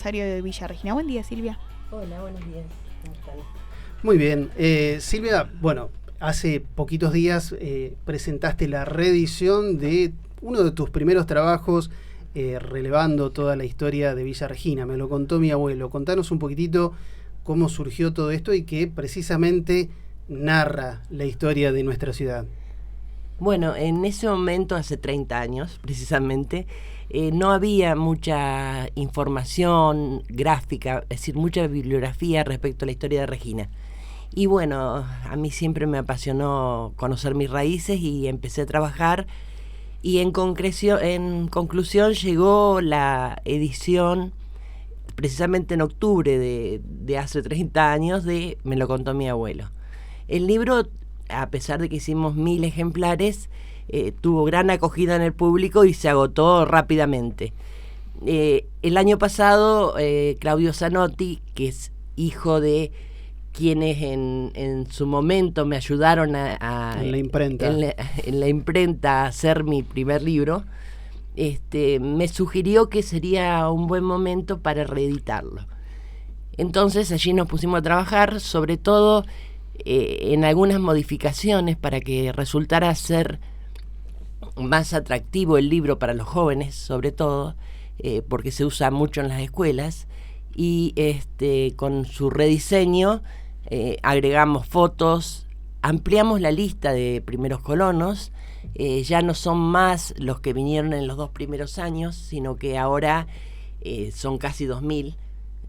De Villa Regina. Buen día, Silvia. Hola, buenos días. ¿Cómo están? Muy bien. Silvia, bueno, hace poquitos días presentaste la reedición de uno de tus primeros trabajos relevando toda la historia de Villa Regina. Me lo contó mi abuelo. Contanos un poquitito cómo surgió todo esto y que precisamente narra la historia de nuestra ciudad. Bueno, en ese momento, hace 30 años precisamente, no había mucha información gráfica, es decir, mucha bibliografía respecto a la historia de Regina. Y bueno, a mí siempre me apasionó conocer mis raíces y empecé a trabajar. Y en conclusión llegó la edición, precisamente en octubre de hace 30 años, de Me lo contó mi abuelo. El libro, a pesar de que hicimos 1000 ejemplares, tuvo gran acogida en el público y se agotó rápidamente. El año pasado, Claudio Zanotti, que es hijo de quienes en su momento me ayudaron en la imprenta. En la imprenta a hacer mi primer libro, me sugirió que sería un buen momento para reeditarlo. Entonces allí nos pusimos a trabajar, sobre todo en algunas modificaciones para que resultara ser más atractivo el libro para los jóvenes, sobre todo, porque se usa mucho en las escuelas, y con su rediseño agregamos fotos, ampliamos la lista de primeros colonos. Ya no son más los que vinieron en los 2 primeros años, sino que ahora son casi 2000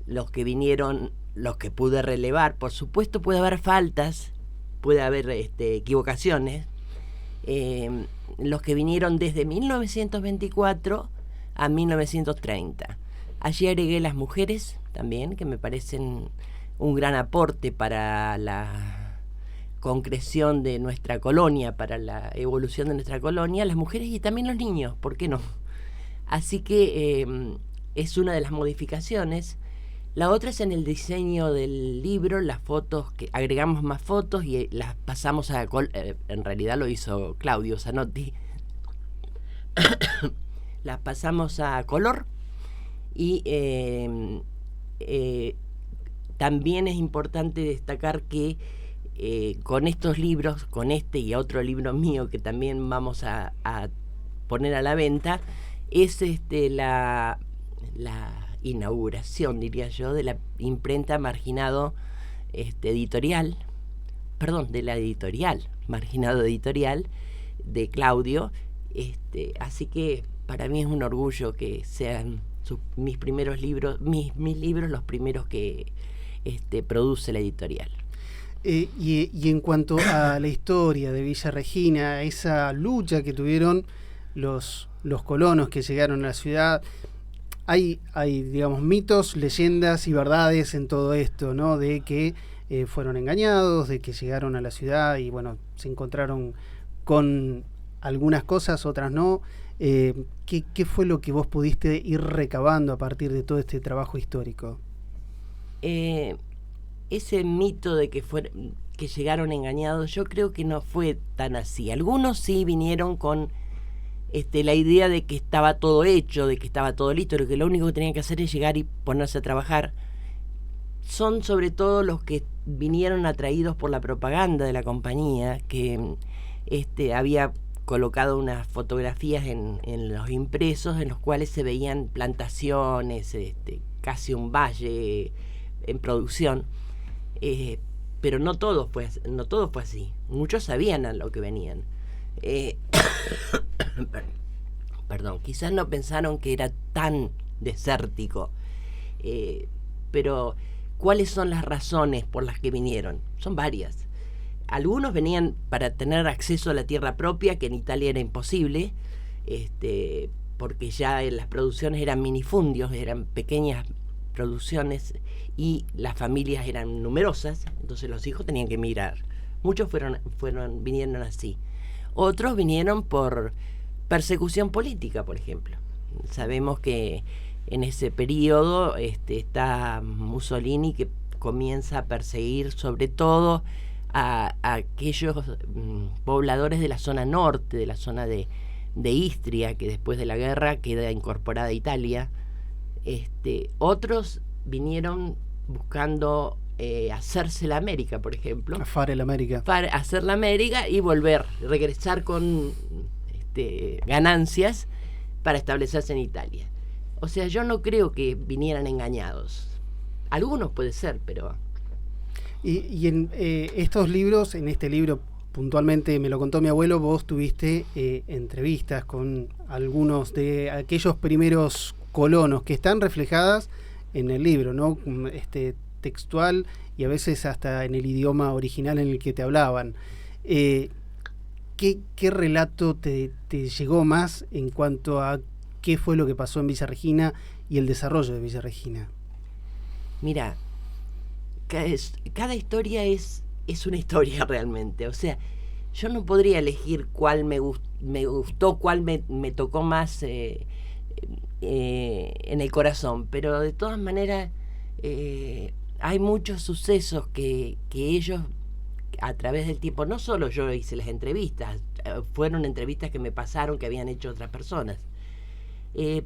los que vinieron, los que pude relevar. Por supuesto puede haber faltas, puede haber equivocaciones. Los que vinieron desde 1924 a 1930. Allí agregué las mujeres también, que me parecen un gran aporte para la concreción de nuestra colonia, para la evolución de nuestra colonia, las mujeres y también los niños, ¿por qué no? Así que es una de las modificaciones. La otra es en el diseño del libro, las fotos, que agregamos más fotos y las pasamos a en realidad lo hizo Claudio Zanotti. Las pasamos a color y también es importante destacar que con estos libros, con este y otro libro mío que también vamos a poner a la venta, es la inauguración, diría yo, de la imprenta Marginado Editorial, de la editorial Marginado Editorial de Claudio. Así que para mí es un orgullo que sean mis primeros libros, mis libros los primeros que produce la editorial. Y en cuanto a la historia de Villa Regina, esa lucha que tuvieron los colonos que llegaron a la ciudad, hay digamos mitos, leyendas y verdades en todo esto, ¿no? De que fueron engañados, de que llegaron a la ciudad y bueno, se encontraron con algunas cosas, otras no. ¿Qué fue lo que vos pudiste ir recabando a partir de todo este trabajo histórico? Ese mito de que llegaron engañados, yo creo que no fue tan así. Algunos sí vinieron con la idea de que estaba todo hecho, de que estaba todo listo, pero que lo único que tenían que hacer es llegar y ponerse a trabajar. Son sobre todo los que vinieron atraídos por la propaganda de la compañía, que había colocado unas fotografías en los impresos en los cuales se veían plantaciones, casi un valle en producción, pero no todo fue así. Muchos sabían a lo que venían. Perdón, quizás no pensaron que era tan desértico, pero ¿cuáles son las razones por las que vinieron? Son varias. Algunos venían para tener acceso a la tierra propia, que en Italia era imposible, porque ya las producciones eran minifundios, eran pequeñas producciones y las familias eran numerosas, entonces los hijos tenían que emigrar. Muchos vinieron así. Otros vinieron por persecución política, por ejemplo. Sabemos que en ese periodo está Mussolini, que comienza a perseguir sobre todo a aquellos pobladores de la zona norte, de la zona de Istria, que después de la guerra queda incorporada a Italia, Otros vinieron buscando hacerse la América, por ejemplo. Afar el América. Hacer la América y volver, regresar con ganancias para establecerse en Italia. O sea, yo no creo que vinieran engañados. Algunos puede ser, pero... Y en estos libros, en este libro puntualmente me lo contó mi abuelo, vos tuviste entrevistas con algunos de aquellos primeros colonos que están reflejadas en el libro, ¿no? Textual y a veces hasta en el idioma original en el que te hablaban. ¿Qué relato te llegó más en cuanto a qué fue lo que pasó en Villa Regina y el desarrollo de Villa Regina? Mira, cada historia es una historia realmente. O sea, yo no podría elegir cuál me gustó, cuál me tocó más en el corazón, pero de todas maneras hay muchos sucesos que ellos, a través del tiempo, no solo yo hice las entrevistas, fueron entrevistas que me pasaron, que habían hecho otras personas,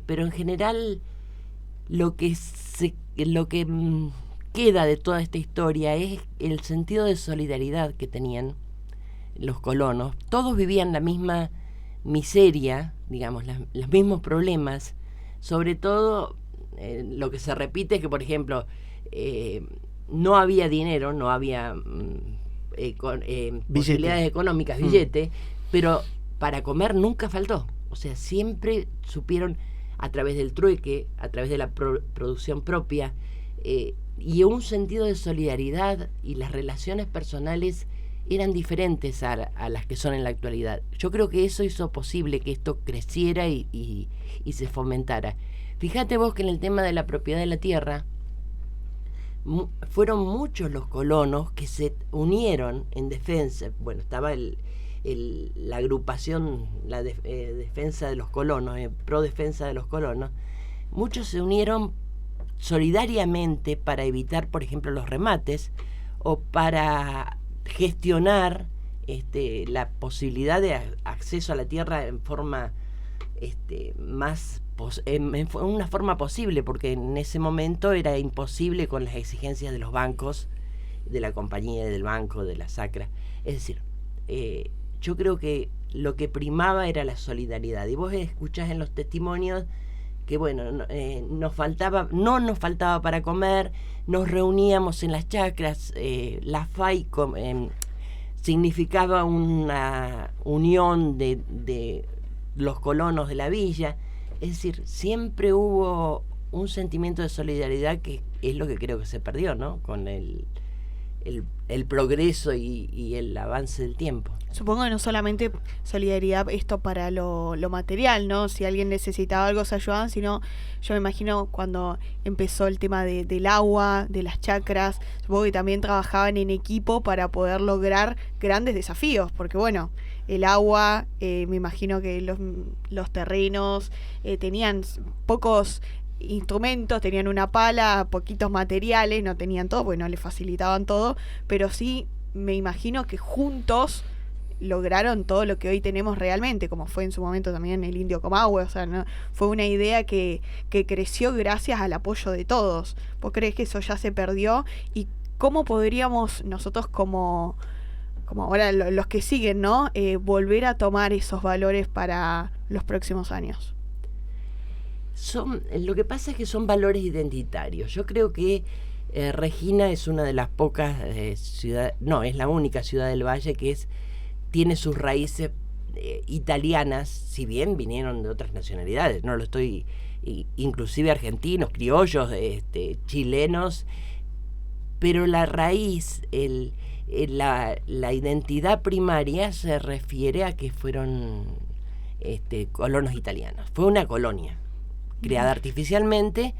pero en general lo que queda de toda esta historia es el sentido de solidaridad que tenían los colonos. Todos vivían la misma miseria, digamos, los mismos problemas. Sobre todo, lo que se repite es que, por ejemplo, no había dinero, no había posibilidades económicas, billete, pero para comer nunca faltó. O sea, siempre supieron, a través del trueque, a través de la producción propia, y un sentido de solidaridad, y las relaciones personales eran diferentes a las que son en la actualidad. Yo creo que eso hizo posible que esto creciera y se fomentara. Fíjate vos que en el tema de la propiedad de la tierra, fueron muchos los colonos que se unieron en defensa. Bueno, estaba la agrupación, la defensa de los colonos, pro defensa de los colonos. Muchos se unieron solidariamente para evitar, por ejemplo, los remates, o para gestionar la posibilidad de acceso a la tierra en forma en una forma posible, porque en ese momento era imposible con las exigencias de los bancos, de la compañía, del banco, de la sacra. Es decir, yo creo que lo que primaba era la solidaridad, y vos escuchás en los testimonios que bueno, no nos faltaba para comer, nos reuníamos en las chacras, la FAI significaba una unión de los colonos de la villa. Es decir, siempre hubo un sentimiento de solidaridad que es lo que creo que se perdió, ¿no? Con el progreso y el avance del tiempo. Supongo que no solamente solidaridad esto para lo material, ¿no? Si alguien necesitaba algo se ayudaban, sino yo me imagino cuando empezó el tema del agua, de las chacras, supongo que también trabajaban en equipo para poder lograr grandes desafíos, porque bueno, el agua, me imagino que los terrenos tenían pocos instrumentos, tenían una pala, poquitos materiales, no tenían todo, porque no les facilitaban todo, pero sí me imagino que juntos lograron todo lo que hoy tenemos realmente, como fue en su momento también el Indio Comahue. O sea, ¿no? Fue una idea que creció gracias al apoyo de todos. ¿Vos creés que eso ya se perdió? ¿Y cómo podríamos nosotros como ahora los que siguen, ¿no? Volver a tomar esos valores para los próximos años? Lo que pasa es que son valores identitarios. Yo creo que Regina es una de las pocas ciudades, no, es la única ciudad del Valle que tiene sus raíces italianas, si bien vinieron de otras nacionalidades, no lo estoy, inclusive argentinos, criollos, chilenos, pero la raíz, la identidad primaria se refiere a que fueron colonos italianos. Fue una colonia creada artificialmente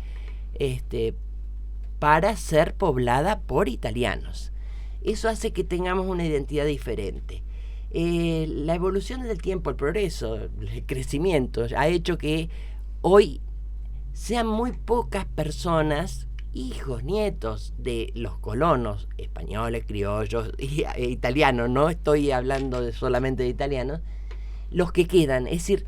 para ser poblada por italianos. Eso hace que tengamos una identidad diferente. La evolución del tiempo, el progreso, el crecimiento ha hecho que hoy sean muy pocas personas, hijos, nietos de los colonos españoles, criollos e italianos, no estoy hablando solamente de italianos, los que quedan. Es decir,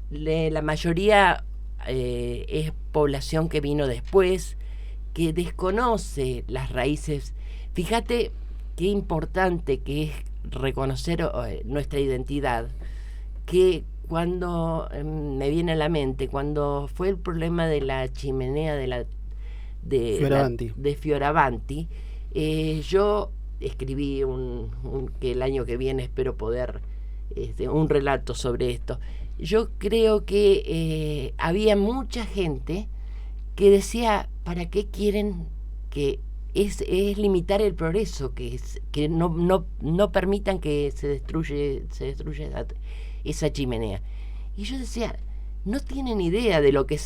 la mayoría es población que vino después, que desconoce las raíces. Fíjate qué importante que es reconocer nuestra identidad, que cuando me viene a la mente, cuando fue el problema de la chimenea de Fioravanti, yo escribí que el año que viene espero poder un relato sobre esto. Yo creo que había mucha gente que decía, ¿para qué quieren que es limitar el progreso, que no permitan que se destruya esa chimenea? Y yo decía, no tienen idea de lo que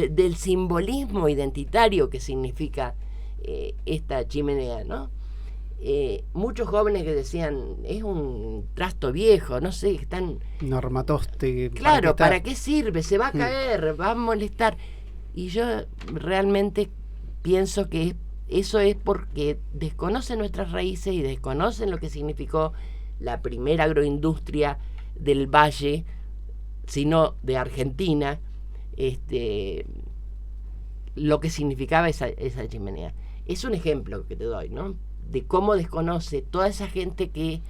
del simbolismo identitario que significa esta chimenea, ¿no? Muchos jóvenes que decían, es un trasto viejo, no sé, están... Un armatoste. Claro, ¿para qué sirve? Se va a caer, va a molestar. Y yo realmente pienso que eso es porque desconocen nuestras raíces y desconocen lo que significó la primera agroindustria del Valle, sino de Argentina, lo que significaba esa chimenea. Es un ejemplo que te doy, ¿no? De cómo desconoce toda esa gente que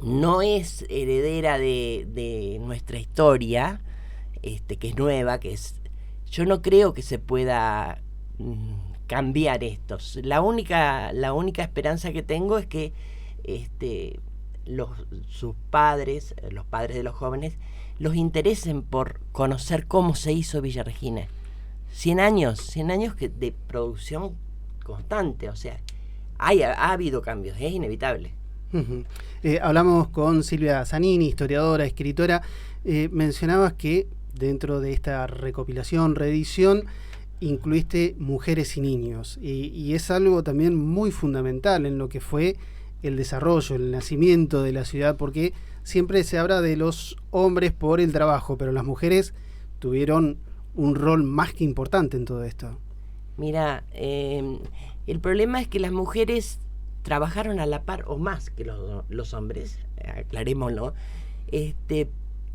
no es heredera de nuestra historia, que es nueva, yo no creo que se pueda cambiar esto. La única esperanza que tengo es que sus padres, los padres de los jóvenes, los interesen por conocer cómo se hizo Villa Regina. 100 años de producción constante, o sea, ha habido cambios, es inevitable. Uh-huh. Hablamos con Silvia Zanini, historiadora, escritora. Mencionabas que dentro de esta recopilación, reedición, incluiste mujeres y niños, y es algo también muy fundamental en lo que fue el desarrollo, el nacimiento de la ciudad, porque siempre se habla de los hombres por el trabajo, pero las mujeres tuvieron un rol más que importante en todo esto. Mira, el problema es que las mujeres trabajaron a la par o más que los hombres, aclarémoslo,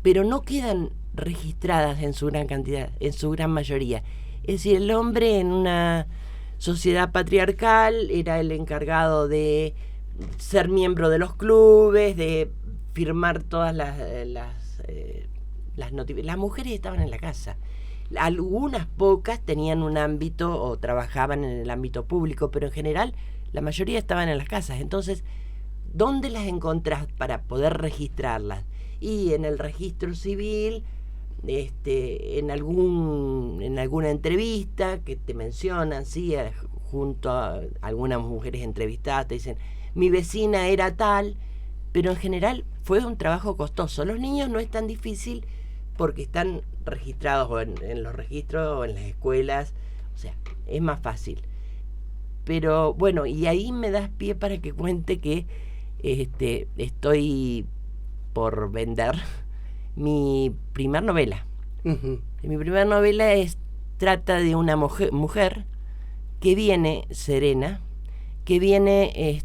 pero no quedan registradas en su gran cantidad, en su gran mayoría. Es decir, el hombre en una sociedad patriarcal era el encargado de ser miembro de los clubes, de firmar todas las notificaciones. Las mujeres estaban en la casa. Algunas pocas tenían un ámbito o trabajaban en el ámbito público, pero en general la mayoría estaban en las casas. Entonces, ¿dónde las encontrás para poder registrarlas? Y en el registro civil, en alguna entrevista que te mencionan, sí, junto a algunas mujeres entrevistadas, te dicen, mi vecina era tal, pero en general fue un trabajo costoso. Los niños no es tan difícil porque están registrados en los registros o en las escuelas, o sea, es más fácil. Pero bueno, y ahí me das pie para que cuente que estoy por vender mi primer novela. Uh-huh. Mi primera novela trata de una mujer que viene, Serena, que viene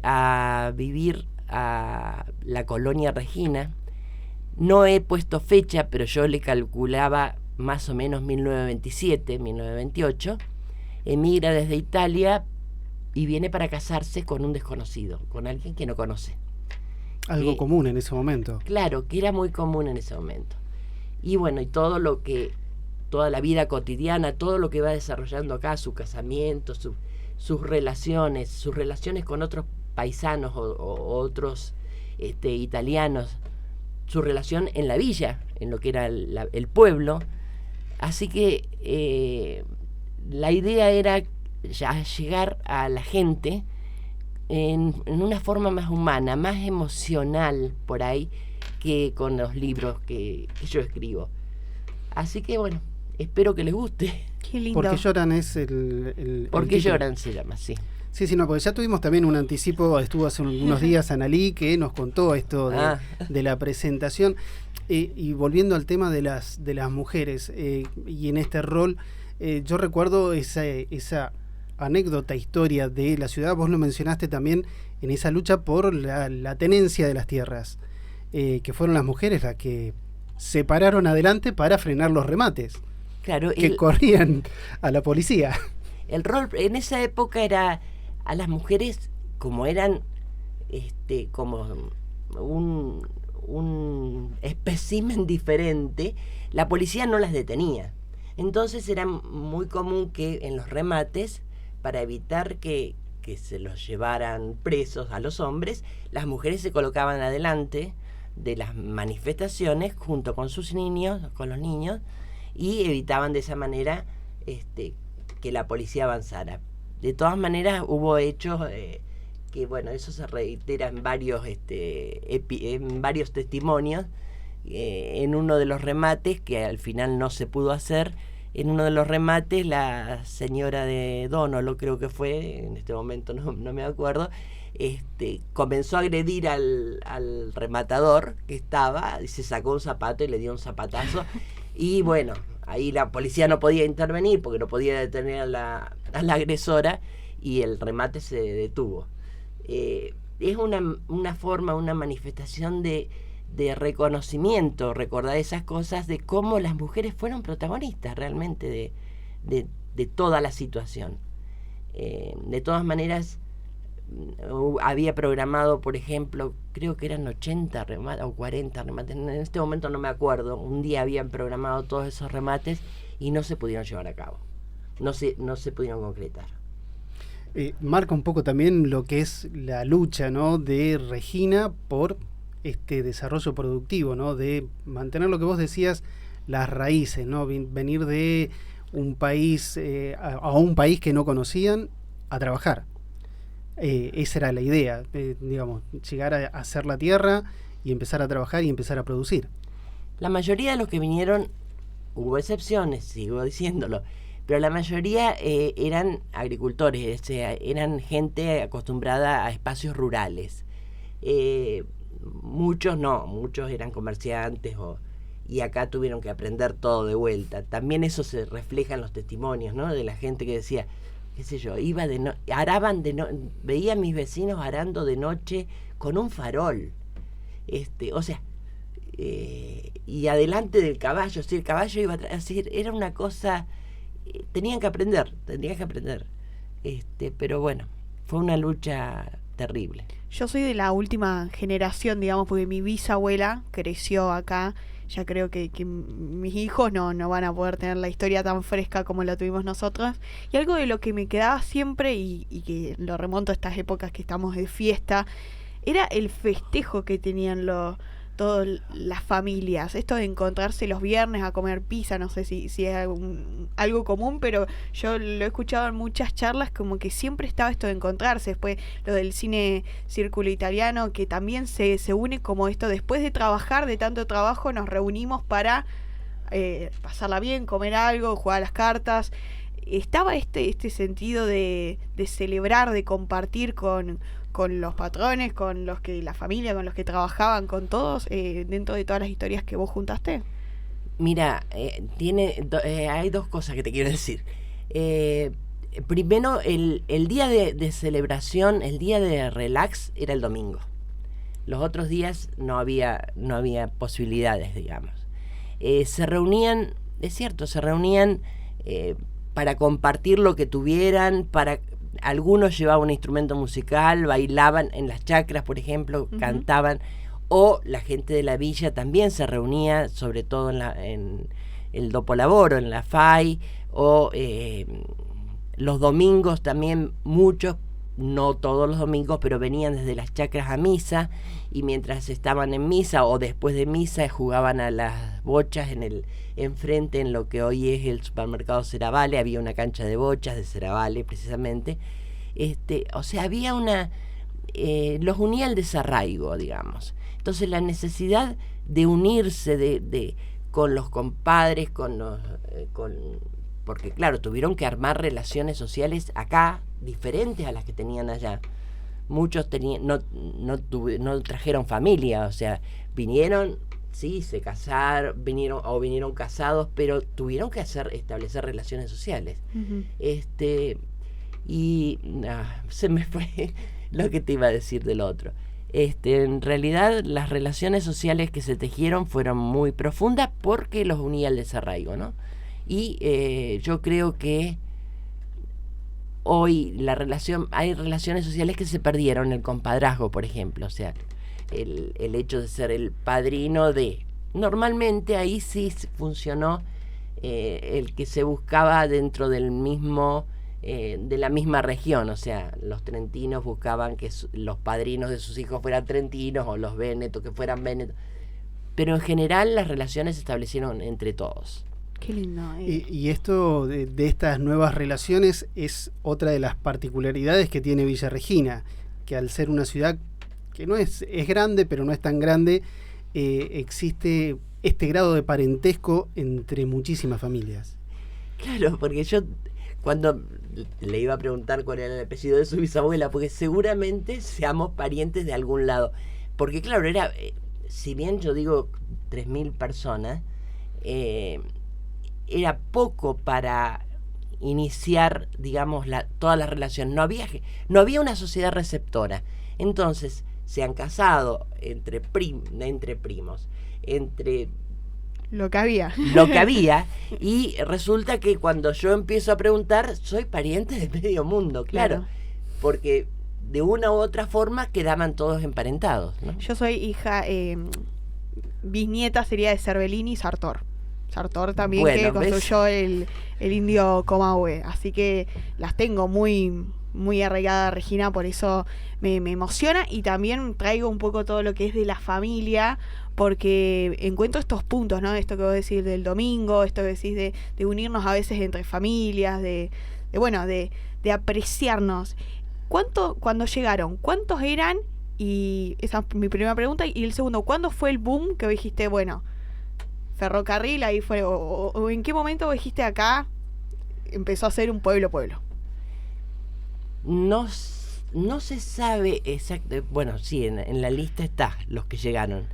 a vivir a la colonia Regina. No he puesto fecha, pero yo le calculaba más o menos 1927, 1928. Emigra desde Italia y viene para casarse con un desconocido, con alguien que no conoce. Algo común en ese momento. Claro, que era muy común en ese momento. Y bueno, y toda la vida cotidiana, todo lo que va desarrollando acá, su casamiento, sus relaciones con otros paisanos o otros italianos, su relación en la villa, en lo que era el pueblo. Así que la idea era ya llegar a la gente en una forma más humana, más emocional por ahí, que con los libros que yo escribo. Así que bueno, espero que les guste. Qué lindo. Porque lloran es el Porque lloran se llama, sí. Sí, no, porque ya tuvimos también un anticipo, estuvo hace unos días Analí que nos contó esto de la presentación. Y volviendo al tema de las mujeres y en este rol, yo recuerdo esa anécdota, historia de la ciudad, vos lo mencionaste también en esa lucha por la tenencia de las tierras, que fueron las mujeres las que se pararon adelante para frenar los remates Claro, que corrían a la policía. el rol en esa época era a las mujeres, como eran como un espécimen diferente, la policía no las detenía. Entonces era muy común que en los remates, para evitar que se los llevaran presos a los hombres, las mujeres se colocaban adelante de las manifestaciones junto con sus niños, con los niños, y evitaban de esa manera que la policía avanzara. De todas maneras hubo hechos que, bueno, eso se reitera en varios testimonios. En uno de los remates, que al final no se pudo hacer, en uno de los remates la señora de Dónolo, creo que fue, en este momento no me acuerdo, comenzó a agredir al rematador que estaba, y se sacó un zapato y le dio un zapatazo, y bueno, ahí la policía no podía intervenir porque no podía detener a la agresora, y el remate se detuvo. Es una forma, una manifestación de reconocimiento, recordar esas cosas, de cómo las mujeres fueron protagonistas realmente de toda la situación. De todas maneras, había programado, por ejemplo, creo que eran 80 remates o 40 remates, en este momento no me acuerdo, un día habían programado todos esos remates y no se pudieron llevar a cabo, no se pudieron concretar. Marca un poco también lo que es la lucha, ¿no?, de Regina por desarrollo productivo, ¿no?, de mantener lo que vos decías, las raíces, ¿no?, venir de un país a un país que no conocían a trabajar. Esa era la idea, digamos, llegar a hacer la tierra y empezar a trabajar y empezar a producir. La mayoría de los que vinieron, hubo excepciones, sigo diciéndolo, pero la mayoría eran agricultores, o sea, eran gente acostumbrada a espacios rurales. Muchos no, muchos eran comerciantes y acá tuvieron que aprender todo de vuelta. También eso se refleja en los testimonios, ¿no?, de la gente que decía, qué sé yo, veía a mis vecinos arando de noche con un farol, o sea, y adelante del caballo, si el caballo iba así, era una cosa, tenían que aprender, pero bueno, fue una lucha terrible. Yo soy de la última generación, digamos, porque mi bisabuela creció acá. Ya creo que mis hijos no van a poder tener la historia tan fresca como la tuvimos nosotros. Y algo de lo que me quedaba siempre, y que lo remonto a estas épocas que estamos de fiesta, era el festejo que tenían todas las familias. Esto de encontrarse los viernes a comer pizza, no sé si es algo común, pero yo lo he escuchado en muchas charlas, como que siempre estaba esto de encontrarse. Después lo del cine Círculo Italiano, que también se une como esto, después de trabajar, de tanto trabajo, nos reunimos para pasarla bien, comer algo, jugar a las cartas. Estaba este sentido de celebrar, de compartir con los patrones, con los que la familia, con los que trabajaban, con todos, dentro de todas las historias que vos juntaste. Mira, hay dos cosas que te quiero decir. Primero, el día de celebración, el día de relax era el domingo. Los otros días no había posibilidades, digamos. Se reunían, es cierto, para compartir lo que tuvieran, algunos llevaban un instrumento musical, bailaban en las chacras, por ejemplo, cantaban, o la gente de la villa también se reunía, sobre todo en el Dopolaboro, en la FAI, o los domingos también muchos, no todos los domingos, pero venían desde las chacras a misa, y mientras estaban en misa o después de misa jugaban a las bochas enfrente, en lo que hoy es el supermercado Ceravale. Había una cancha de bochas de Ceravale precisamente. O sea, había los unía el desarraigo, digamos. Entonces la necesidad de unirse con los compadres, porque claro, tuvieron que armar relaciones sociales acá diferentes a las que tenían allá. Muchos no trajeron familia, o sea, vinieron, sí, se casaron, vinieron casados, pero tuvieron que establecer relaciones sociales. Se me fue lo que te iba a decir del otro. En realidad las relaciones sociales que se tejieron fueron muy profundas porque los unía el desarraigo, ¿no? Y yo creo que hoy hay relaciones sociales que se perdieron, el compadrazgo, por ejemplo, o sea, el hecho de ser el padrino de... Normalmente ahí sí funcionó el que se buscaba dentro del mismo... de la misma región, o sea, los trentinos buscaban que los padrinos de sus hijos fueran trentinos o los vénetos que fueran vénetos, pero en general las relaciones se establecieron entre todos. Qué lindo. Y esto de estas nuevas relaciones es otra de las particularidades que tiene Villa Regina, que al ser una ciudad que no es grande, pero no es tan grande, existe este grado de parentesco entre muchísimas familias. Claro, porque yo cuando le iba a preguntar cuál era el apellido de su bisabuela, porque seguramente seamos parientes de algún lado. Porque claro, era, si bien yo digo 3.000 personas, era poco para iniciar, digamos, todas las relaciones. No había una sociedad receptora. Entonces, se han casado entre primos, entre... Lo que había. Y resulta que cuando yo empiezo a preguntar, soy pariente de medio mundo, claro. Porque de una u otra forma quedaban todos emparentados, ¿no? Yo soy hija, bisnieta sería de Cervellini y Sartor. Sartor también, bueno, que construyó el indio Comahue. Así que las tengo muy, muy arraigada, Regina, por eso me emociona. Y también traigo un poco todo lo que es de la familia, porque encuentro estos puntos, ¿no? Esto que vos decís del domingo, esto que decís de unirnos a veces entre familias, de apreciarnos. Cuando llegaron, ¿cuántos eran? Y esa es mi primera pregunta. Y el segundo, ¿cuándo fue el boom que vos dijiste, bueno, ferrocarril, ahí fue, o en qué momento vos dijiste acá empezó a ser un pueblo? No se sabe exacto. Bueno, sí, en la lista está los que llegaron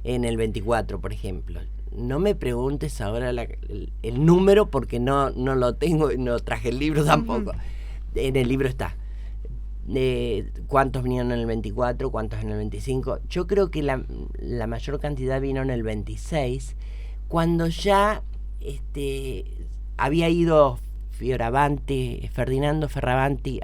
en el 24, por ejemplo. No me preguntes ahora el número porque no lo tengo y no traje el libro tampoco. En el libro está. ¿Cuántos vinieron en el 24? ¿Cuántos en el 25? Yo creo que la mayor cantidad vino en el 26, cuando ya había ido Ferdinando Ferravante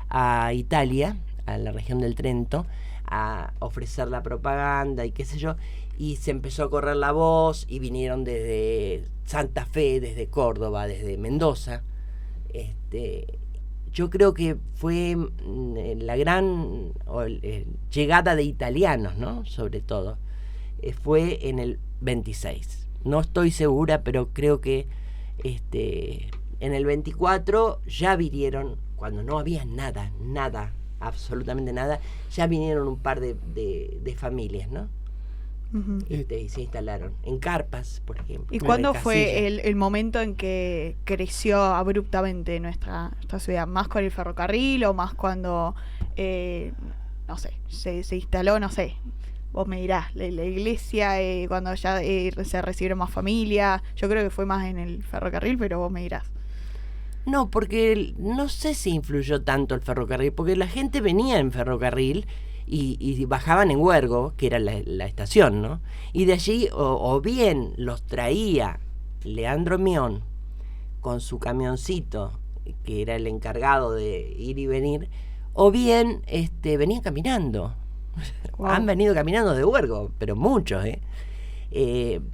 a Italia, a la región del Trento, a ofrecer la propaganda y qué sé yo, y se empezó a correr la voz y vinieron desde Santa Fe, desde Córdoba, desde Mendoza. Yo creo que fue la gran llegada de italianos, ¿no? Sobre todo. Fue en el 26. No estoy segura, pero creo que en el 24 ya vinieron, cuando no había nada, absolutamente nada, ya vinieron un par de familias, ¿no? Y se instalaron en carpas, por ejemplo. ¿Y cuándo fue el momento en que creció abruptamente nuestra ciudad? ¿Más con el ferrocarril o más cuando, no sé, se instaló, no sé, vos me dirás, la iglesia, cuando ya se recibieron más familias? Yo creo que fue más en el ferrocarril, pero vos me dirás. No, porque no sé si influyó tanto el ferrocarril, porque la gente venía en ferrocarril y bajaban en Huergo, que era la estación, ¿no? Y de allí o bien los traía Leandro Mión con su camioncito, que era el encargado de ir y venir, o bien venían caminando. Wow. Han venido caminando de Huergo, pero muchos,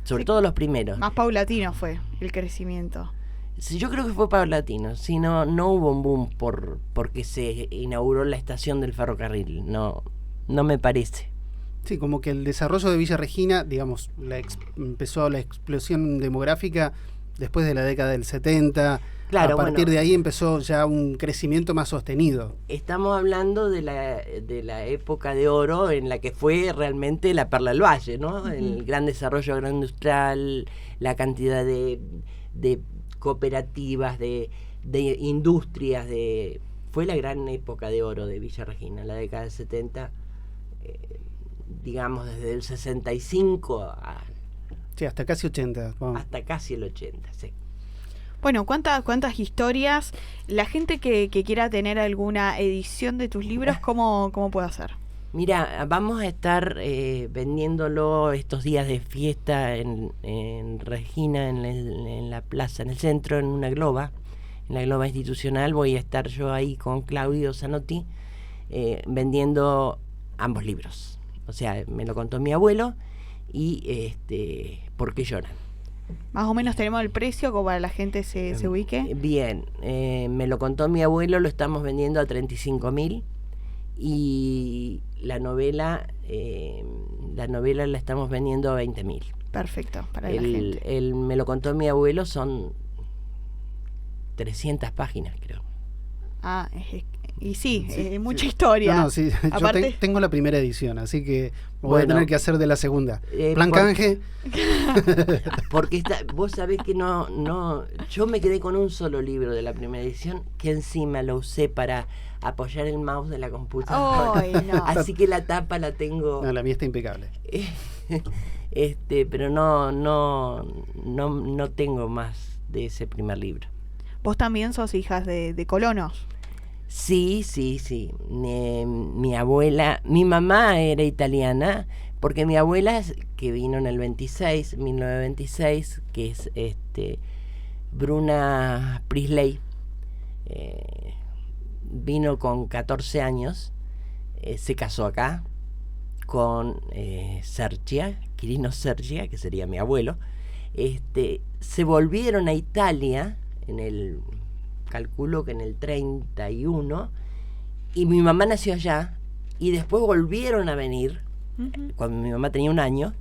sobre todo los primeros. Más paulatino fue el crecimiento. Sí, yo creo que fue paulatino. Si no hubo un boom porque se inauguró la estación del ferrocarril. No me parece. Sí, como que el desarrollo de Villa Regina, digamos, empezó la explosión demográfica después de la década del 70. Claro, a partir de ahí empezó ya un crecimiento más sostenido. Estamos hablando de la época de oro en la que fue realmente la perla del valle, ¿no? El gran desarrollo agroindustrial, la cantidad de cooperativas, de industrias, fue la gran época de oro de Villa Regina, la década del 70, digamos desde el 65 sí, hasta casi 80. Hasta casi el 80, sí. Bueno, ¿cuántas historias? La gente que quiera tener alguna edición de tus libros, ¿cómo puede hacer? Mira, vamos a estar vendiéndolo estos días de fiesta en Regina, en la plaza, en el centro, en la globa institucional. Voy a estar yo ahí con Claudio Zanotti vendiendo ambos libros. O sea, me lo contó mi abuelo y ¿Por qué lloran? Más o menos tenemos el precio como para la gente se ubique. Bien, me lo contó mi abuelo, lo estamos vendiendo a 35.000 y la novela la estamos vendiendo a 20.000. Perfecto, para la gente. Me lo contó mi abuelo, son 300 páginas, creo. Ah, y sí, mucha historia. No, sí, Aparte, yo tengo la primera edición, así que voy Bueno, a tener que hacer de la segunda. Plan canje. Porque vos sabés que no, yo me quedé con un solo libro de la primera edición que encima lo usé para apoyar el mouse de la computadora. Ay, no. Así que la tapa la tengo. No, la mía está impecable. Pero no tengo más de ese primer libro. Vos también sos hijas de colonos. Sí. Mi abuela, mi mamá era italiana, porque mi abuela, que vino en el 1926, que es Bruna Prisley, vino con 14 años, se casó acá con Quirino Sergia, que sería mi abuelo. Se volvieron a Italia calculo que en el 31, y mi mamá nació allá, y después volvieron a venir, cuando mi mamá tenía 1 año.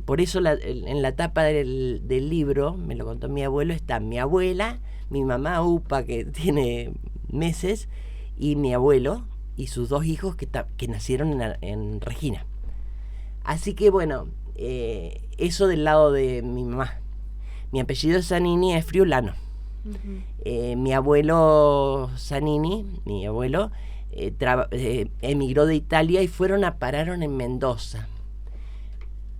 Por eso en la tapa del libro, me lo contó mi abuelo, está mi abuela, mi mamá Upa, que tiene meses, y mi abuelo, y sus 2 hijos que nacieron en Regina. Así que bueno, eso del lado de mi mamá. Mi apellido Zanini es friulano. Mi abuelo Zanini, emigró de Italia y pararon en Mendoza.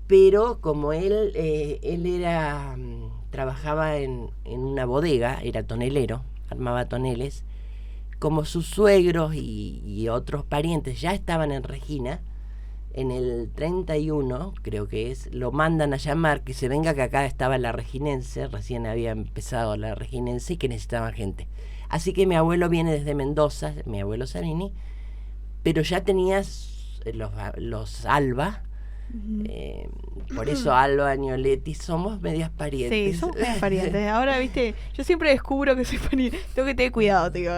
Pero como él trabajaba en una bodega, era tonelero, armaba toneles, como sus suegros y otros parientes ya estaban en Regina, en el 31, creo que lo mandan a llamar, que se venga, que acá estaba la reginense, recién había empezado la reginense y que necesitaban gente. Así que mi abuelo viene desde Mendoza, mi abuelo Zanini, pero ya tenía los Alba. Por eso Alba, Agnoletti, somos medias parientes. Sí, somos medias parientes. Ahora, viste, yo siempre descubro que soy pariente. Tengo que tener cuidado, digo,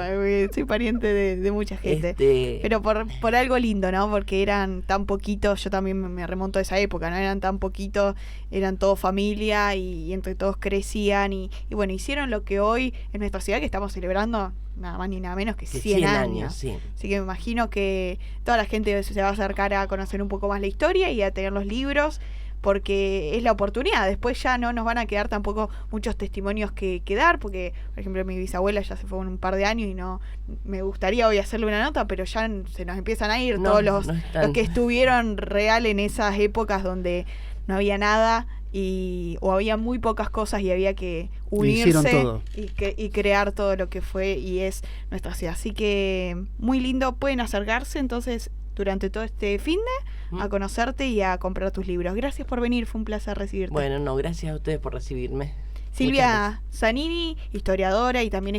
soy pariente de mucha gente. Pero por algo lindo, ¿no? Porque eran tan poquitos, yo también me remonto a esa época, ¿no? Eran tan poquitos, eran todos familia y entre todos crecían y bueno, hicieron lo que hoy en nuestra ciudad que estamos celebrando, nada más ni nada menos que 100 años. Sí. Así que me imagino que toda la gente se va a acercar a conocer un poco más la historia y a tener los libros, porque es la oportunidad. Después ya no nos van a quedar tampoco muchos testimonios que dar, porque, por ejemplo, mi bisabuela ya se fue en un par de años y no me gustaría hoy hacerle una nota, pero ya se nos empiezan a ir todos los que estuvieron real en esas épocas donde no había nada o había muy pocas cosas y había que unirse y crear todo lo que fue y es nuestra ciudad. Así que muy lindo, pueden acercarse entonces durante todo este finde a conocerte y a comprar tus libros. Gracias por venir, fue un placer recibirte. Bueno, gracias a ustedes por recibirme. Silvia Zanini, historiadora y también